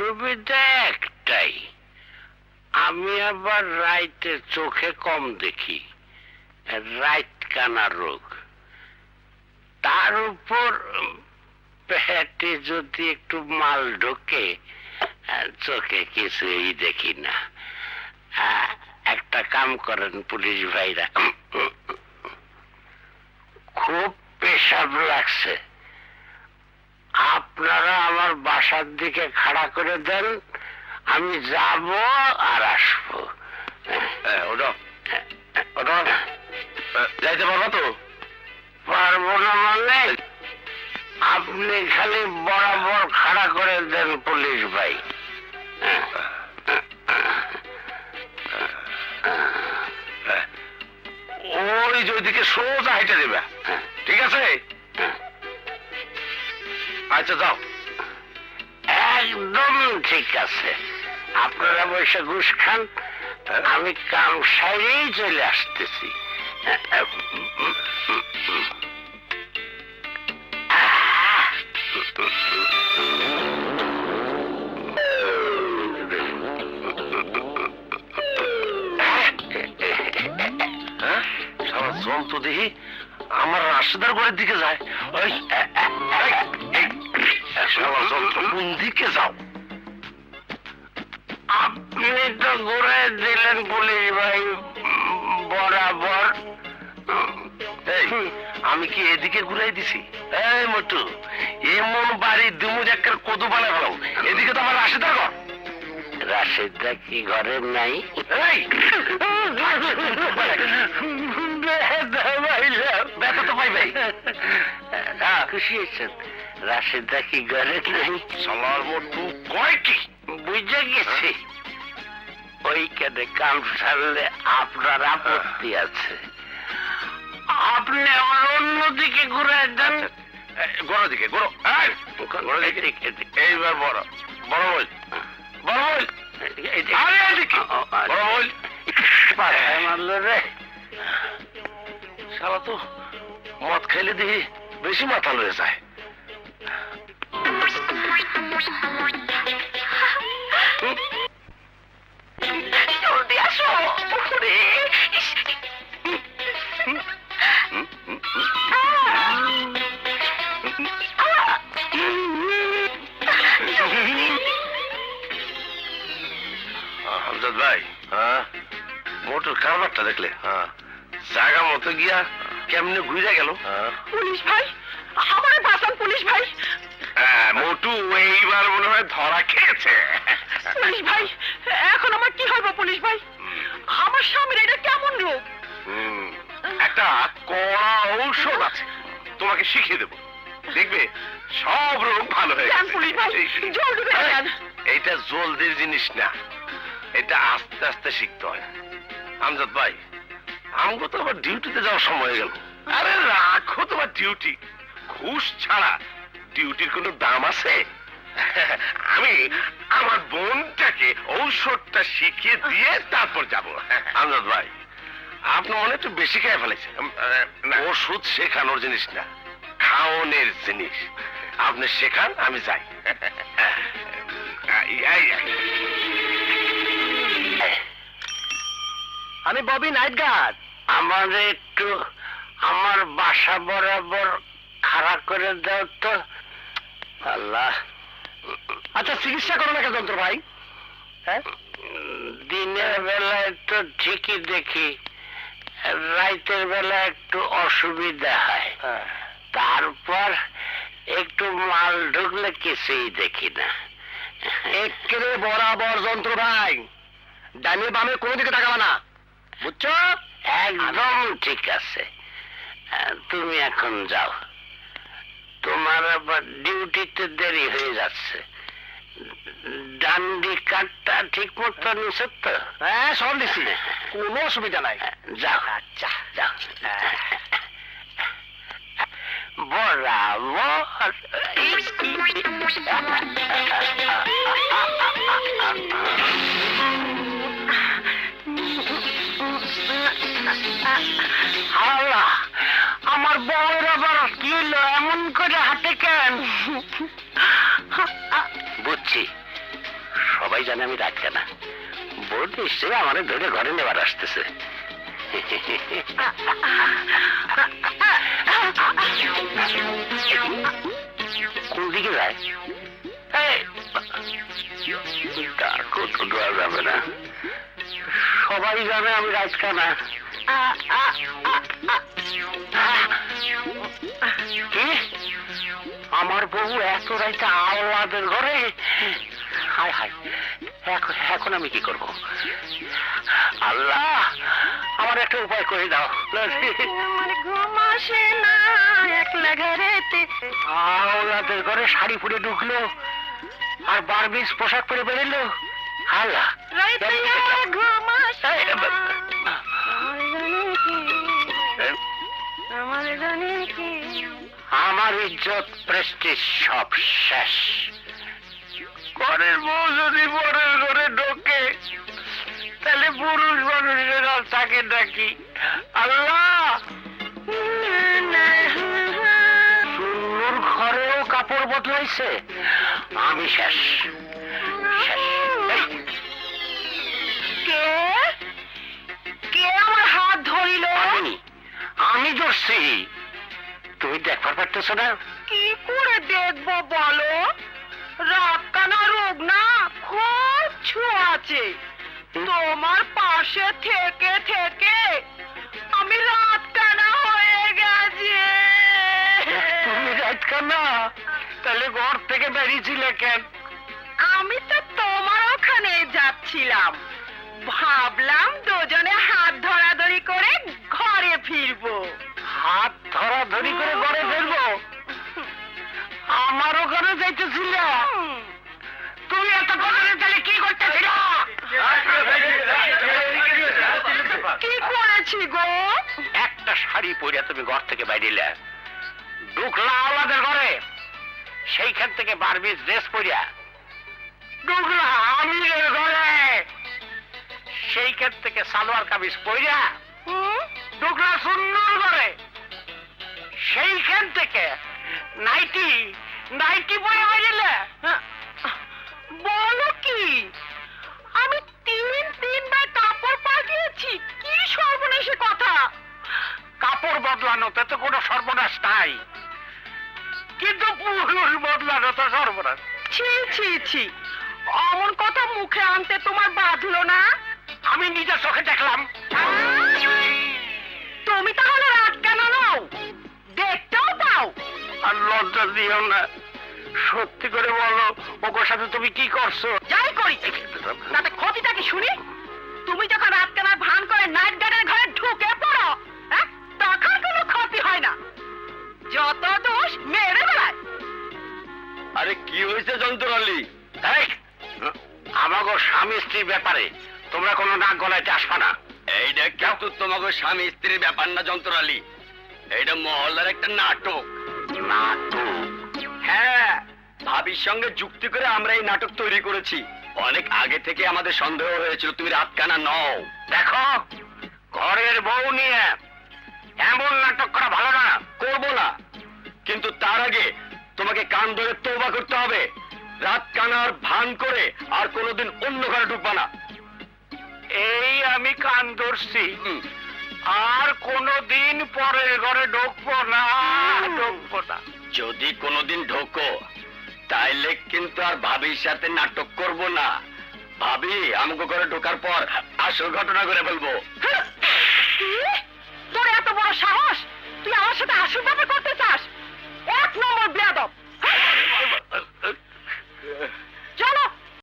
অসুবিধা একটাই, আমি আবার রাইতে চোখে কম দেখি, রাইত কানা রোগ। তার উপর পেটে যদি একটু মাল ঢোকে চোখে কিছুই দেখি না। একটা কাম করেন পুলিশ ভাইরা, খুব পেশাব লাগছে, আপনারা আমার বাসার দিকে খাড়া করে দেন, আমি যাব আর আসবো। যাইতে পারবো তো? পারবো না মানে? আপনি খালি বরাবর খাড়া করে দেন পুলিশ ভাই। ওই যে ওইদিকে সোজা হেঁটে দেবে, ঠিক আছে? আচ্ছা যাও। একদম ঠিক আছে, আপনারা বসে ঘুষ খান, আমি কাম সাইরেই চলে আসতেছি। জন্তু দেখি আমার রাশেদার ঘরের দিকে যায়। ওই জন্তু কোন দিকে যাও? আপনি তো ঘুরে দিলেন পুলিশ ভাই বরাবর। আমি কি এদিকে ঘুরাই দিছি? এই মোটু, এমন বাড়ি দুমুজ একটা কদু বানা ফেলাও, এদিকে তো আমার রাশেদার ঘর। রাশেদা কি ঘরে নাই? ব্যথা তো পাই ভাই। খুশি হয়েছেন? রাশেদা কি ঘরে নাই? সালার মোটু কয় কি? বুঝে গেছি, ওইখানে কাম সারলে আপনার আপত্তি আছে, আপনি আমার অন্যদিকে ঘুরে দেন। গড় দিকে গড়, এইবার বড় বড় বল, বড় বল, বড় বল। মারল রে শালা তো মদ খাইলে দেখি বেশি মাথা লয়ে যায়। জলদি আসো। হামজাদ ভাই, মোটর কারবারটা দেখলে? জায়গা মতো গিয়া কেমনে ঘুরে গেল। পুলিশ ভাই, আমার বাঁচান পুলিশ ভাই। মোটু এইবার মনে হয় ধরা খেয়েছে। পুলিশ ভাই, এখন আমার কি হবে পুলিশ ভাই? আমার স্বামীর এটা কেমন রোগ? একটা কড়া ঔষধ আছে, তোমাকে শিখিয়ে দেবো, দেখবে সব রোগ ভালো হয়ে যান পুলিশ ভাই, জলদি করে যান। এইটা জলদির জিনিস না, এটা আস্তে আস্তে শিখতে হয়। আমজাদ ভাই, আমগো তো আবার ডিউটিতে যাওয়ার সময় গেল। আরে রাখো তোমার ডিউটি, ঘুষ ছাড়া ডিউটির কোনো দাম আছে? আমি আমার বোনটাকে ঔষধটা শিখিয়ে দিয়ে তারপর যাব। আমজাদ ভাই, আপনি মনে একটু বেশি খেয়ে ফেলেছেন। ওষুধ শেখানোর জিনিস না, খাওয়ানোর জিনিস। আপনি শেখান, আমি যাই। আমি ববি নাইট গার্ড। আমার একটু আমার বাসা বরাবর খাড়া করে দাও তো। আল্লাহ। আচ্ছা চিকিৎসা করো না কেন যন্ত্র ভাই? হ্যাঁ, দিনের বেলায় তো ঠিকই দেখি, রাতের বেলা একটু অসুবিধা হয়, তারপর একটু মাল ঢুকলে কিছুই দেখি না। একেবারে বরাবর যন্ত্র ভাই, ডানে বামে কোনো দিকে তাকাবা না, বুঝছো? একদম ঠিক আছে, তুমি এখন যাও, তোমার আবার ডিউটিতে দেরি হয়ে যাচ্ছে। ডান্ডি কাঠটা ঠিক মতো নিছ তো? হ্যাঁ, সব নিছি, কোনো অসুবিধা নাই। যাও। আচ্ছা যাও। বরাবর। আল্লাহ, আমার বউয়ের আবার কি এমন করে হাতে কেন? বুঝছি, সবাই জানে আমি রাত কানা। বউ নিশ্চয়ই আমার ধরে ঘরে নেবার আসতেছে। কোন দিকে যায়? ডাকো তো দেওয়া যাবে না, সবাই জানে আমি রাজকানা। কি আমার বউ এত রাইতে আওলাদের ঘরে? হায় হায়, এখন আমি কি করব? আল্লাহ, আমার একটা উপায় করে দাও। আমার ঘুম আসে না একলা ঘরেতে। আওলাদের ঘরে শাড়ি পরে ঢুকলো আর বারবিস পোশাক পরে বেরোলো। আল্লাহ, রাইতে আর ঘুম আসে না। আমার জানে কি আমার ইজ্জত প্রেস্টিজ সব শেষ। ঘরের বউ যদি পরের ঘরে ঢোকে তাহলে পুরুষ মানুষের আর তাকে ডাকি। আল্লাহ, সুন্নুর ঘরেও কাপড় বদলাইছে, আমি শেষ শেষ। এই, কে কে আমার হাত ধরিল? আমি ধরছি, তুমি দেখবার পারতেছ না? কি করে দেখবো বলো? রাত কানা রোগ না খুব ছোঁয়াচে। তোমার পাশে থেকে থেকে আমি রাত কানা হয়ে গেছি। তুমি রাত কানা? তাহলে ঘর থেকে বেরিয়েছিলে কেন? আমি তো তোমার ওখানে যাচ্ছিলাম, ভাবলাম দুজনে হাত ধরাধরি করে ঘরে ফিরবো। হাত ধরাধরি করে ঘরে ফিরবো? আমার ওখানে যাইতেছিল? তুমি এত করে তাহলে কি করতেছিল? কি করেছি গো? একটা শাড়ি পরে তুমি ঘর থেকে বাইরে ঢুকলা আমাদের ঘরে, সেইখান থেকে বারবিস ড্রেস পরিয়া ঢুকলা আমিরের ঘরে, সেইখান থেকে সালোয়ার কামিজ পরিয়া ঢুকলা সুন্নুর ঘরে, সেইখান থেকে নাইটি নাইটি পরে বাইরে। বলো কি? আমি তিনবার কাপড় পাঠিয়েছি। কি সর্বনাশী কথা! কাপড় বদলানোতে তো কোনো সর্বনাশ নাই, কিন্তু পুরুষ বদলানো তো সর্বনাশ। ছি ছি ছি, অমন কথা মুখে আনতে তোমার বাঁধলো না? আমি নিজের চোখে দেখলাম। তুমি তাহলে রাত কেন নও? দেখতেও পাও। আর লজ্জা দিও না, সত্যি করে বলো ওর সাথে তুমি কি করছো? যাই করি তাতে ক্ষতিটা কি শুনি? তুমি যখন রাত কেনার ভান করে নাইট গার্ডের ঘরে ঢুকে পড়ো, তখন কোনো ক্ষতি হয় না, যত দোষ মেরে বেড়ায়। আরে কি হয়েছে যন্ত্রালী? আমাকে স্বামী স্ত্রীর ব্যাপারে তোমরা কোনো নাক গলাইতে আসবা না। এইটা কিন্তু তোমাকে স্বামী স্ত্রীর ব্যাপার না যন্ত্রালী, এইটা মহল্লার একটা নাটক। নাটক? হ্যাঁ, ভাবির সঙ্গে যুক্তি করে আমরা এই নাটক তৈরি করেছি। অনেক আগে থেকে আমাদের সন্দেহ হয়েছিল তুমি রাতকানা নও। দেখো, ঘরের বউ নিয়ে এমন নাটক করা ভালো না। করবো না, কিন্তু তার আগে তোমাকে কান ধরে তওবা করতে হবে। রাতকানার ভান করে আর কোনোদিন অন্য ঘরে ঢুকবা না। এই আমি কান ধরছি, আর কোনোদিন পরের ঘরে ঢুকবো না, ঢুকবো না। যদি কোনোদিন ঢোকো তাইলে কিন্তু আর ভাবির সাথে নাটক করব না। ভাবি আমাকে ঘরে ঢোকার পর আসল ঘটনা করে বলবো।